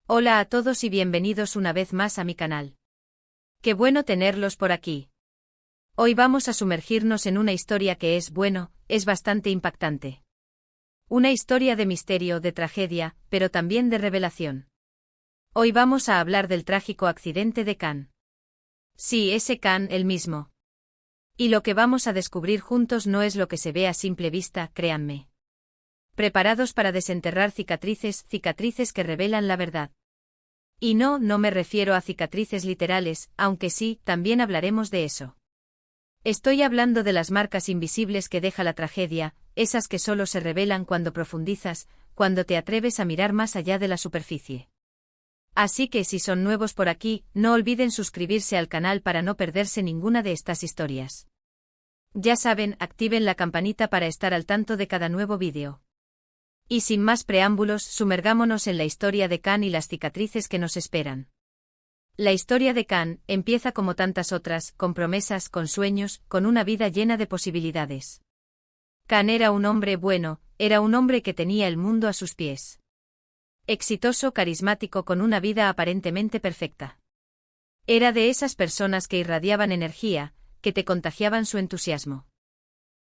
Hola a todos y bienvenidos una vez más a mi canal. Qué bueno tenerlos por aquí. Hoy vamos a sumergirnos en una historia que es bastante impactante. Una historia de misterio, de tragedia, pero también de revelación. Hoy vamos a hablar del trágico accidente de Cannes. Sí, ese Cannes, el mismo. Y lo que vamos a descubrir juntos no es lo que se ve a simple vista, créanme. Preparados para desenterrar cicatrices que revelan la verdad. Y no me refiero a cicatrices literales, aunque sí, también hablaremos de eso. Estoy hablando de las marcas invisibles que deja la tragedia, esas que solo se revelan cuando profundizas, cuando te atreves a mirar más allá de la superficie. Así que si son nuevos por aquí, no olviden suscribirse al canal para no perderse ninguna de estas historias. Ya saben, activen la campanita para estar al tanto de cada nuevo vídeo. Y sin más preámbulos, sumergámonos en la historia de Cannes y las cicatrices que nos esperan. La historia de Cannes empieza como tantas otras, con promesas, con sueños, con una vida llena de posibilidades. Cannes era un hombre bueno, era un hombre que tenía el mundo a sus pies. Exitoso, carismático, con una vida aparentemente perfecta. Era de esas personas que irradiaban energía, que te contagiaban su entusiasmo.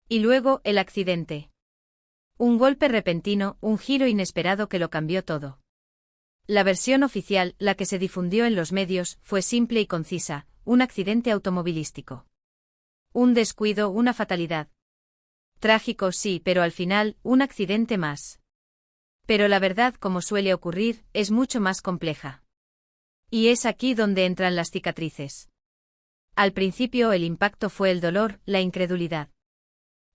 Y luego, el accidente. Un golpe repentino, un giro inesperado que lo cambió todo. La versión oficial, la que se difundió en los medios, fue simple y concisa: un accidente automovilístico. Un descuido, una fatalidad. Trágico, sí, pero al final, un accidente más. Pero la verdad, como suele ocurrir, es mucho más compleja. Y es aquí donde entran las cicatrices. Al principio el impacto fue el dolor, la incredulidad.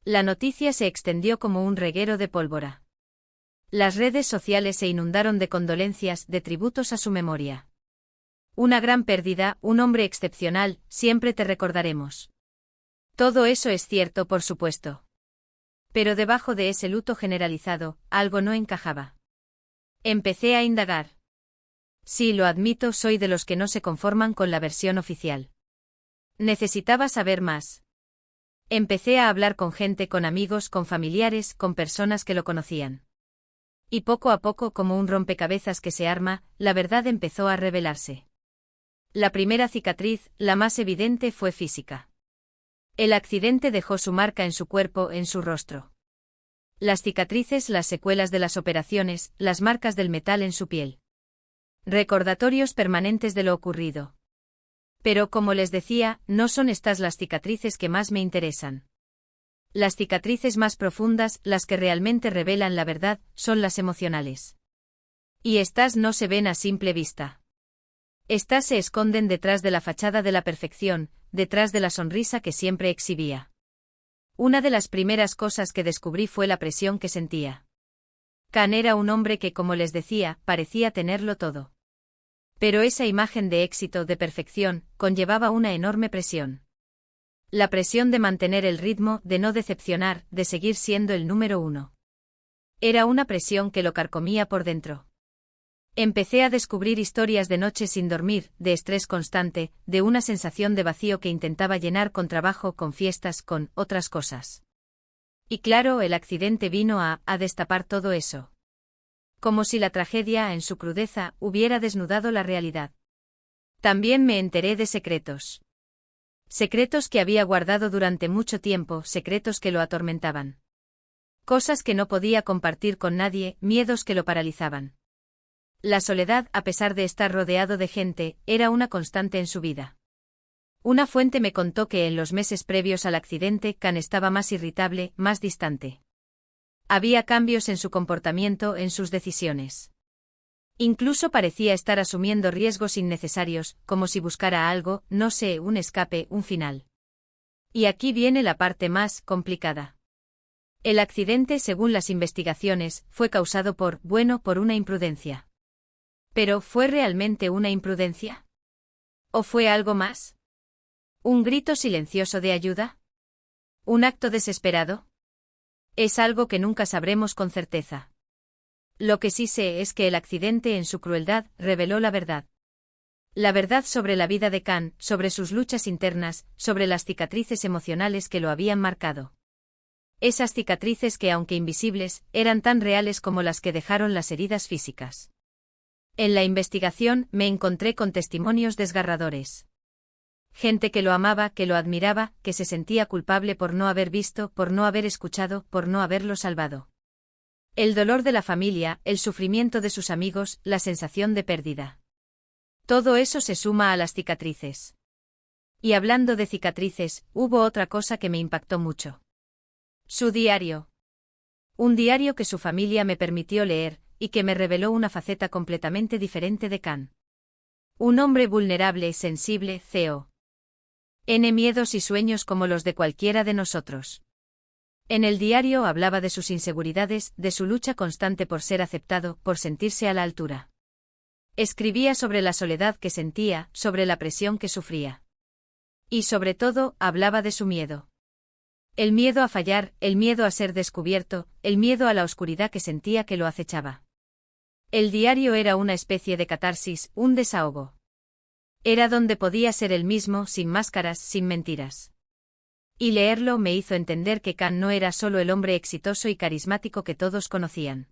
La noticia se extendió como un reguero de pólvora. Las redes sociales se inundaron de condolencias, de tributos a su memoria. Una gran pérdida, un hombre excepcional, siempre te recordaremos. Todo eso es cierto, por supuesto. Pero debajo de ese luto generalizado, algo no encajaba. Empecé a indagar. Sí, lo admito, soy de los que no se conforman con la versión oficial. Necesitaba saber más. Empecé a hablar con gente, con amigos, con familiares, con personas que lo conocían. Y poco a poco, como un rompecabezas que se arma, la verdad empezó a revelarse. La primera cicatriz, la más evidente, fue física. El accidente dejó su marca en su cuerpo, en su rostro. Las cicatrices, las secuelas de las operaciones, las marcas del metal en su piel. Recordatorios permanentes de lo ocurrido. Pero como les decía, no son estas las cicatrices que más me interesan. Las cicatrices más profundas, las que realmente revelan la verdad, son las emocionales. Y estas no se ven a simple vista. Estas se esconden detrás de la fachada de la perfección, detrás de la sonrisa que siempre exhibía. Una de las primeras cosas que descubrí fue la presión que sentía. Cannes era un hombre que, como les decía, parecía tenerlo todo. Pero esa imagen de éxito, de perfección, conllevaba una enorme presión. La presión de mantener el ritmo, de no decepcionar, de seguir siendo el número uno. Era una presión que lo carcomía por dentro. Empecé a descubrir historias de noches sin dormir, de estrés constante, de una sensación de vacío que intentaba llenar con trabajo, con fiestas, con otras cosas. Y claro, el accidente vino a destapar todo eso. Como si la tragedia, en su crudeza, hubiera desnudado la realidad. También me enteré de secretos. Secretos que había guardado durante mucho tiempo, secretos que lo atormentaban. Cosas que no podía compartir con nadie, miedos que lo paralizaban. La soledad, a pesar de estar rodeado de gente, era una constante en su vida. Una fuente me contó que en los meses previos al accidente, Cannes estaba más irritable, más distante. Había cambios en su comportamiento, en sus decisiones. Incluso parecía estar asumiendo riesgos innecesarios, como si buscara algo, no sé, un escape, un final. Y aquí viene la parte más complicada. El accidente, según las investigaciones, fue causado por una imprudencia. ¿Pero fue realmente una imprudencia? ¿O fue algo más? ¿Un grito silencioso de ayuda? ¿Un acto desesperado? Es algo que nunca sabremos con certeza. Lo que sí sé es que el accidente, en su crueldad, reveló la verdad. La verdad sobre la vida de Cannes, sobre sus luchas internas, sobre las cicatrices emocionales que lo habían marcado. Esas cicatrices que, aunque invisibles, eran tan reales como las que dejaron las heridas físicas. En la investigación me encontré con testimonios desgarradores. Gente que lo amaba, que lo admiraba, que se sentía culpable por no haber visto, por no haber escuchado, por no haberlo salvado. El dolor de la familia, el sufrimiento de sus amigos, la sensación de pérdida. Todo eso se suma a las cicatrices. Y hablando de cicatrices, hubo otra cosa que me impactó mucho. Su diario. Un diario que su familia me permitió leer, y que me reveló una faceta completamente diferente de Khan. Un hombre vulnerable, sensible, miedos y sueños como los de cualquiera de nosotros. En el diario hablaba de sus inseguridades, de su lucha constante por ser aceptado, por sentirse a la altura. Escribía sobre la soledad que sentía, sobre la presión que sufría. Y sobre todo, hablaba de su miedo. El miedo a fallar, el miedo a ser descubierto, el miedo a la oscuridad que sentía que lo acechaba. El diario era una especie de catarsis, un desahogo. Era donde podía ser él mismo, sin máscaras, sin mentiras. Y leerlo me hizo entender que Khan no era solo el hombre exitoso y carismático que todos conocían.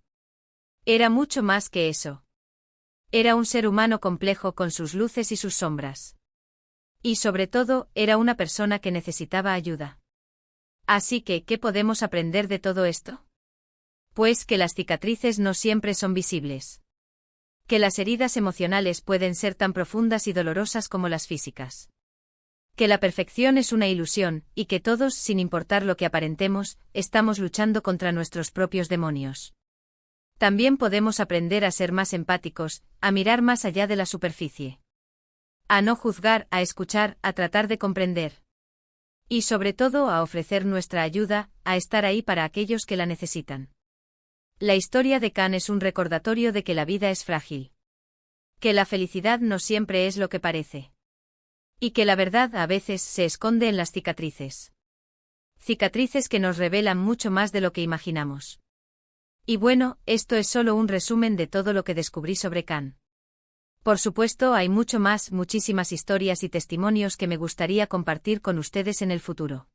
Era mucho más que eso. Era un ser humano complejo con sus luces y sus sombras. Y sobre todo, era una persona que necesitaba ayuda. Así que, ¿qué podemos aprender de todo esto? Pues que las cicatrices no siempre son visibles. Que las heridas emocionales pueden ser tan profundas y dolorosas como las físicas. Que la perfección es una ilusión, y que todos, sin importar lo que aparentemos, estamos luchando contra nuestros propios demonios. También podemos aprender a ser más empáticos, a mirar más allá de la superficie. A no juzgar, a escuchar, a tratar de comprender. Y sobre todo a ofrecer nuestra ayuda, a estar ahí para aquellos que la necesitan. La historia de Khan es un recordatorio de que la vida es frágil. Que la felicidad no siempre es lo que parece. Y que la verdad a veces se esconde en las cicatrices. Cicatrices que nos revelan mucho más de lo que imaginamos. Y bueno, esto es solo un resumen de todo lo que descubrí sobre Khan. Por supuesto, hay mucho más, muchísimas historias y testimonios que me gustaría compartir con ustedes en el futuro.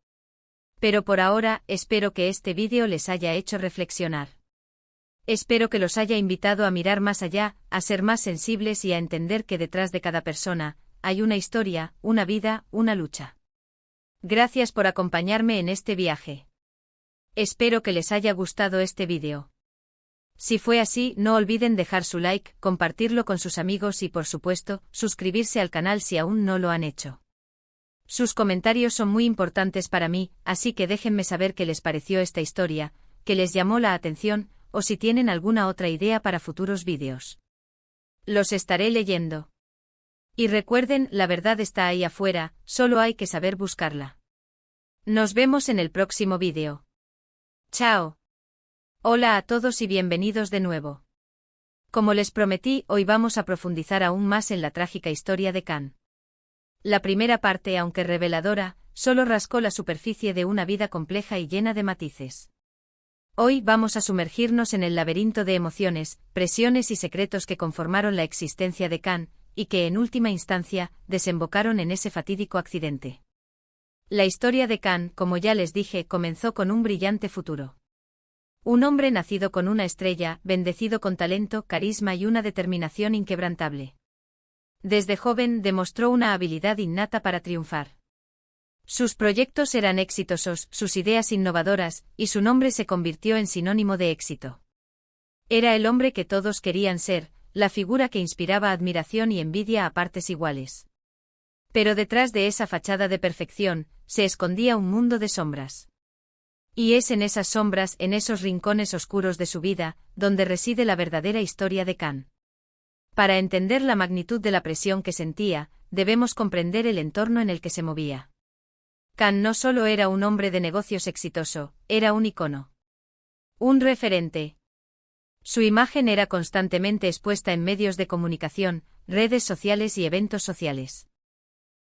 Pero por ahora, espero que este vídeo les haya hecho reflexionar. Espero que los haya invitado a mirar más allá, a ser más sensibles y a entender que detrás de cada persona, hay una historia, una vida, una lucha. Gracias por acompañarme en este viaje. Espero que les haya gustado este vídeo. Si fue así, no olviden dejar su like, compartirlo con sus amigos y por supuesto, suscribirse al canal si aún no lo han hecho. Sus comentarios son muy importantes para mí, así que déjenme saber qué les pareció esta historia, qué les llamó la atención, o si tienen alguna otra idea para futuros vídeos. Los estaré leyendo. Y recuerden, la verdad está ahí afuera, solo hay que saber buscarla. Nos vemos en el próximo vídeo. Chao. Hola a todos y bienvenidos de nuevo. Como les prometí, hoy vamos a profundizar aún más en la trágica historia de Khan. La primera parte, aunque reveladora, solo rascó la superficie de una vida compleja y llena de matices. Hoy vamos a sumergirnos en el laberinto de emociones, presiones y secretos que conformaron la existencia de Khan, y que en última instancia, desembocaron en ese fatídico accidente. La historia de Khan, como ya les dije, comenzó con un brillante futuro. Un hombre nacido con una estrella, bendecido con talento, carisma y una determinación inquebrantable. Desde joven demostró una habilidad innata para triunfar. Sus proyectos eran exitosos, sus ideas innovadoras, y su nombre se convirtió en sinónimo de éxito. Era el hombre que todos querían ser, la figura que inspiraba admiración y envidia a partes iguales. Pero detrás de esa fachada de perfección, se escondía un mundo de sombras. Y es en esas sombras, en esos rincones oscuros de su vida, donde reside la verdadera historia de Khan. Para entender la magnitud de la presión que sentía, debemos comprender el entorno en el que se movía. Khan no solo era un hombre de negocios exitoso, era un icono. Un referente. Su imagen era constantemente expuesta en medios de comunicación, redes sociales y eventos sociales.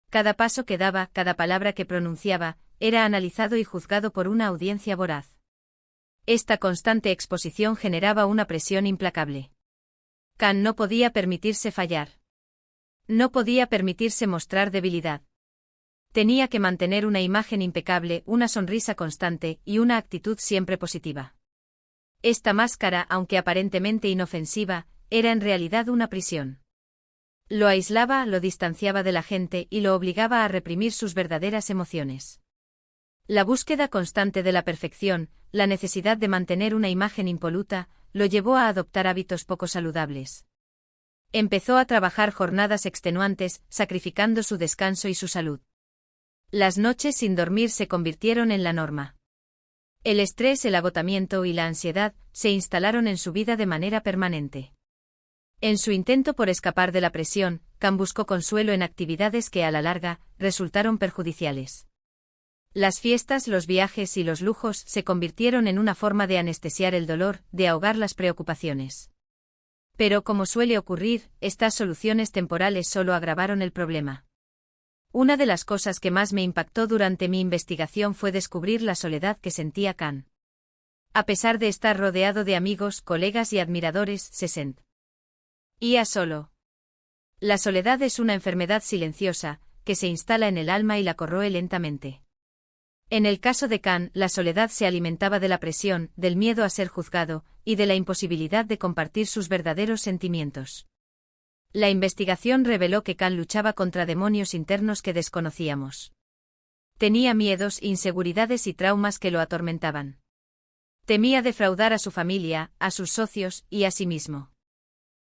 Cada paso que daba, cada palabra que pronunciaba, era analizado y juzgado por una audiencia voraz. Esta constante exposición generaba una presión implacable. Khan no podía permitirse fallar. No podía permitirse mostrar debilidad. Tenía que mantener una imagen impecable, una sonrisa constante y una actitud siempre positiva. Esta máscara, aunque aparentemente inofensiva, era en realidad una prisión. Lo aislaba, lo distanciaba de la gente y lo obligaba a reprimir sus verdaderas emociones. La búsqueda constante de la perfección, la necesidad de mantener una imagen impoluta, lo llevó a adoptar hábitos poco saludables. Empezó a trabajar jornadas extenuantes, sacrificando su descanso y su salud. Las noches sin dormir se convirtieron en la norma. El estrés, el agotamiento y la ansiedad se instalaron en su vida de manera permanente. En su intento por escapar de la presión, Khan buscó consuelo en actividades que a la larga resultaron perjudiciales. Las fiestas, los viajes y los lujos se convirtieron en una forma de anestesiar el dolor, de ahogar las preocupaciones. Pero como suele ocurrir, estas soluciones temporales solo agravaron el problema. Una de las cosas que más me impactó durante mi investigación fue descubrir la soledad que sentía Khan. A pesar de estar rodeado de amigos, colegas y admiradores, se sentía solo. La soledad es una enfermedad silenciosa, que se instala en el alma y la corroe lentamente. En el caso de Khan, la soledad se alimentaba de la presión, del miedo a ser juzgado, y de la imposibilidad de compartir sus verdaderos sentimientos. La investigación reveló que Khan luchaba contra demonios internos que desconocíamos. Tenía miedos, inseguridades y traumas que lo atormentaban. Temía defraudar a su familia, a sus socios y a sí mismo.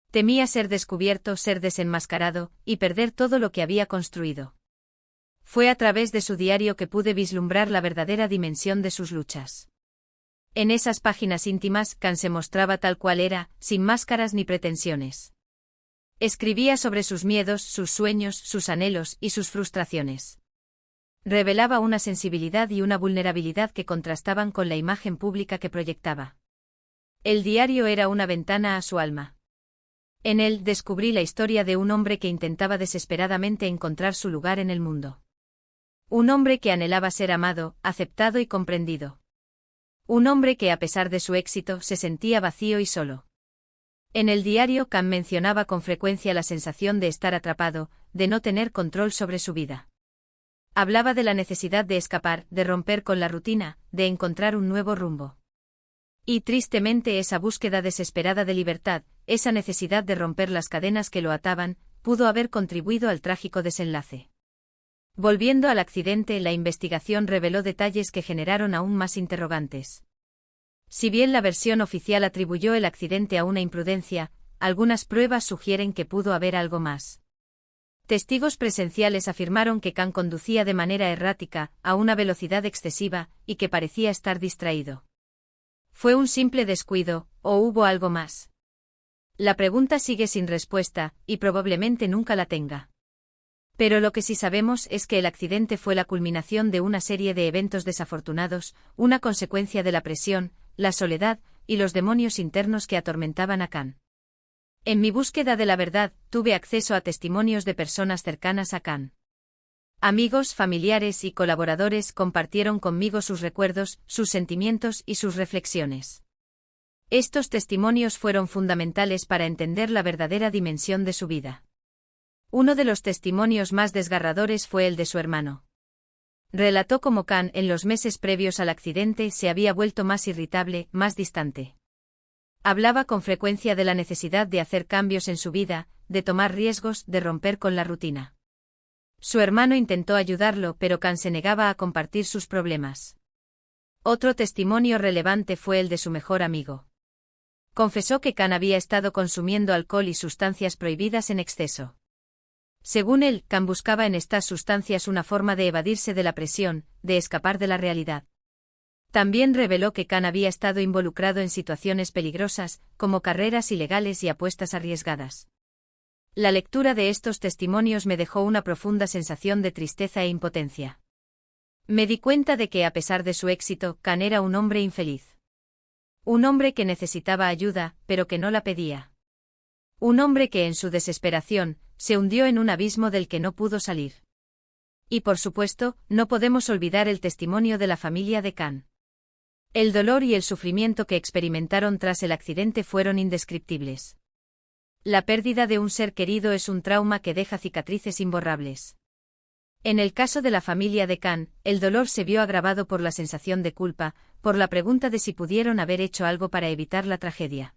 Temía ser descubierto, ser desenmascarado, y perder todo lo que había construido. Fue a través de su diario que pude vislumbrar la verdadera dimensión de sus luchas. En esas páginas íntimas, Khan se mostraba tal cual era, sin máscaras ni pretensiones. Escribía sobre sus miedos, sus sueños, sus anhelos y sus frustraciones. Revelaba una sensibilidad y una vulnerabilidad que contrastaban con la imagen pública que proyectaba. El diario era una ventana a su alma. En él descubrí la historia de un hombre que intentaba desesperadamente encontrar su lugar en el mundo. Un hombre que anhelaba ser amado, aceptado y comprendido. Un hombre que a pesar de su éxito se sentía vacío y solo. En el diario Khan mencionaba con frecuencia la sensación de estar atrapado, de no tener control sobre su vida. Hablaba de la necesidad de escapar, de romper con la rutina, de encontrar un nuevo rumbo. Y tristemente esa búsqueda desesperada de libertad, esa necesidad de romper las cadenas que lo ataban, pudo haber contribuido al trágico desenlace. Volviendo al accidente, la investigación reveló detalles que generaron aún más interrogantes. Si bien la versión oficial atribuyó el accidente a una imprudencia, algunas pruebas sugieren que pudo haber algo más. Testigos presenciales afirmaron que Khan conducía de manera errática, a una velocidad excesiva, y que parecía estar distraído. ¿Fue un simple descuido, o hubo algo más? La pregunta sigue sin respuesta, y probablemente nunca la tenga. Pero lo que sí sabemos es que el accidente fue la culminación de una serie de eventos desafortunados, una consecuencia de la presión, la soledad y los demonios internos que atormentaban a Khan. En mi búsqueda de la verdad, tuve acceso a testimonios de personas cercanas a Khan. Amigos, familiares y colaboradores compartieron conmigo sus recuerdos, sus sentimientos y sus reflexiones. Estos testimonios fueron fundamentales para entender la verdadera dimensión de su vida. Uno de los testimonios más desgarradores fue el de su hermano. Relató cómo Khan, en los meses previos al accidente, se había vuelto más irritable, más distante. Hablaba con frecuencia de la necesidad de hacer cambios en su vida, de tomar riesgos, de romper con la rutina. Su hermano intentó ayudarlo, pero Khan se negaba a compartir sus problemas. Otro testimonio relevante fue el de su mejor amigo. Confesó que Khan había estado consumiendo alcohol y sustancias prohibidas en exceso. Según él, Khan buscaba en estas sustancias una forma de evadirse de la presión, de escapar de la realidad. También reveló que Khan había estado involucrado en situaciones peligrosas, como carreras ilegales y apuestas arriesgadas. La lectura de estos testimonios me dejó una profunda sensación de tristeza e impotencia. Me di cuenta de que a pesar de su éxito, Khan era un hombre infeliz. Un hombre que necesitaba ayuda, pero que no la pedía. Un hombre que en su desesperación, se hundió en un abismo del que no pudo salir. Y por supuesto, no podemos olvidar el testimonio de la familia de Khan. El dolor y el sufrimiento que experimentaron tras el accidente fueron indescriptibles. La pérdida de un ser querido es un trauma que deja cicatrices imborrables. En el caso de la familia de Khan, el dolor se vio agravado por la sensación de culpa, por la pregunta de si pudieron haber hecho algo para evitar la tragedia.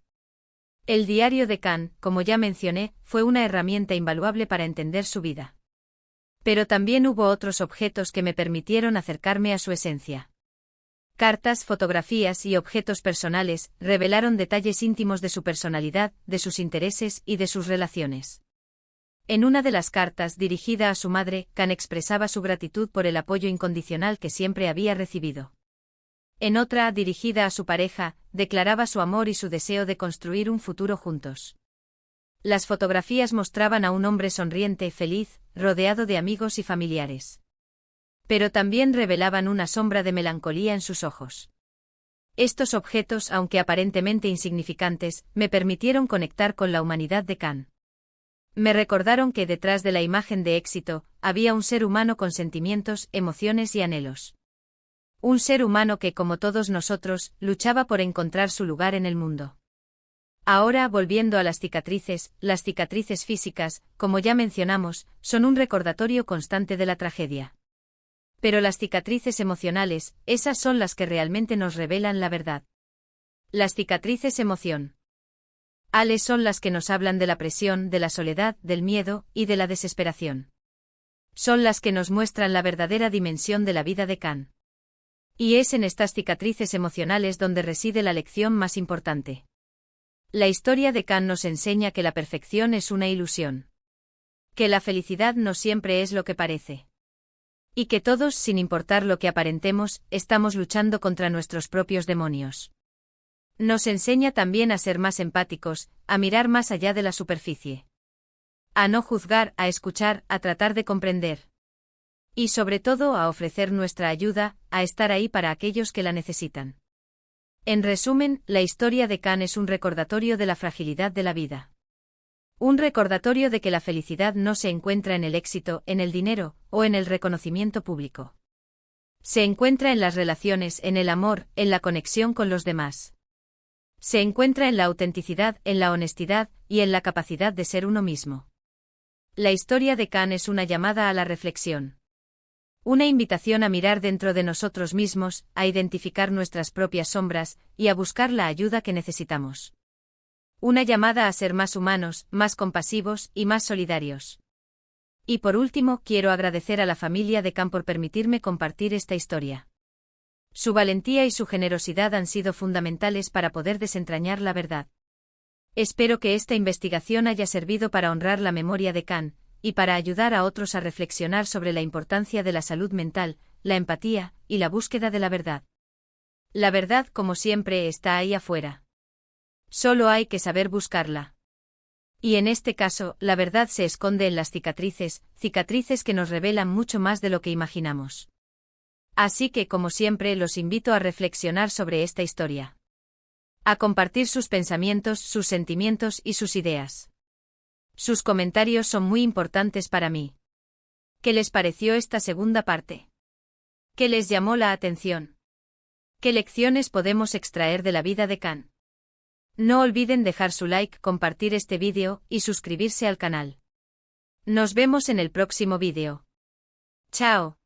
El diario de Khan, como ya mencioné, fue una herramienta invaluable para entender su vida. Pero también hubo otros objetos que me permitieron acercarme a su esencia. Cartas, fotografías y objetos personales revelaron detalles íntimos de su personalidad, de sus intereses y de sus relaciones. En una de las cartas dirigida a su madre, Khan expresaba su gratitud por el apoyo incondicional que siempre había recibido. En otra, dirigida a su pareja, declaraba su amor y su deseo de construir un futuro juntos. Las fotografías mostraban a un hombre sonriente, feliz, rodeado de amigos y familiares. Pero también revelaban una sombra de melancolía en sus ojos. Estos objetos, aunque aparentemente insignificantes, me permitieron conectar con la humanidad de Khan. Me recordaron que detrás de la imagen de éxito, había un ser humano con sentimientos, emociones y anhelos. Un ser humano que, como todos nosotros, luchaba por encontrar su lugar en el mundo. Ahora, volviendo a las cicatrices físicas, como ya mencionamos, son un recordatorio constante de la tragedia. Pero las cicatrices emocionales, esas son las que realmente nos revelan la verdad. Las cicatrices emocionales son las que nos hablan de la presión, de la soledad, del miedo y de la desesperación. Son las que nos muestran la verdadera dimensión de la vida de Khan. Y es en estas cicatrices emocionales donde reside la lección más importante. La historia de Khan nos enseña que la perfección es una ilusión. Que la felicidad no siempre es lo que parece. Y que todos, sin importar lo que aparentemos, estamos luchando contra nuestros propios demonios. Nos enseña también a ser más empáticos, a mirar más allá de la superficie. A no juzgar, a escuchar, a tratar de comprender. Y sobre todo a ofrecer nuestra ayuda, a estar ahí para aquellos que la necesitan. En resumen, la historia de Khan es un recordatorio de la fragilidad de la vida. Un recordatorio de que la felicidad no se encuentra en el éxito, en el dinero, o en el reconocimiento público. Se encuentra en las relaciones, en el amor, en la conexión con los demás. Se encuentra en la autenticidad, en la honestidad, y en la capacidad de ser uno mismo. La historia de Khan es una llamada a la reflexión. Una invitación a mirar dentro de nosotros mismos, a identificar nuestras propias sombras, y a buscar la ayuda que necesitamos. Una llamada a ser más humanos, más compasivos y más solidarios. Y por último, quiero agradecer a la familia de Khan por permitirme compartir esta historia. Su valentía y su generosidad han sido fundamentales para poder desentrañar la verdad. Espero que esta investigación haya servido para honrar la memoria de Khan, y para ayudar a otros a reflexionar sobre la importancia de la salud mental, la empatía y la búsqueda de la verdad. La verdad, como siempre, está ahí afuera. Solo hay que saber buscarla. Y en este caso, la verdad se esconde en las cicatrices que nos revelan mucho más de lo que imaginamos. Así que, como siempre, los invito a reflexionar sobre esta historia. A compartir sus pensamientos, sus sentimientos y sus ideas. Sus comentarios son muy importantes para mí. ¿Qué les pareció esta segunda parte? ¿Qué les llamó la atención? ¿Qué lecciones podemos extraer de la vida de Khan? No olviden dejar su like, compartir este vídeo y suscribirse al canal. Nos vemos en el próximo vídeo. Chao.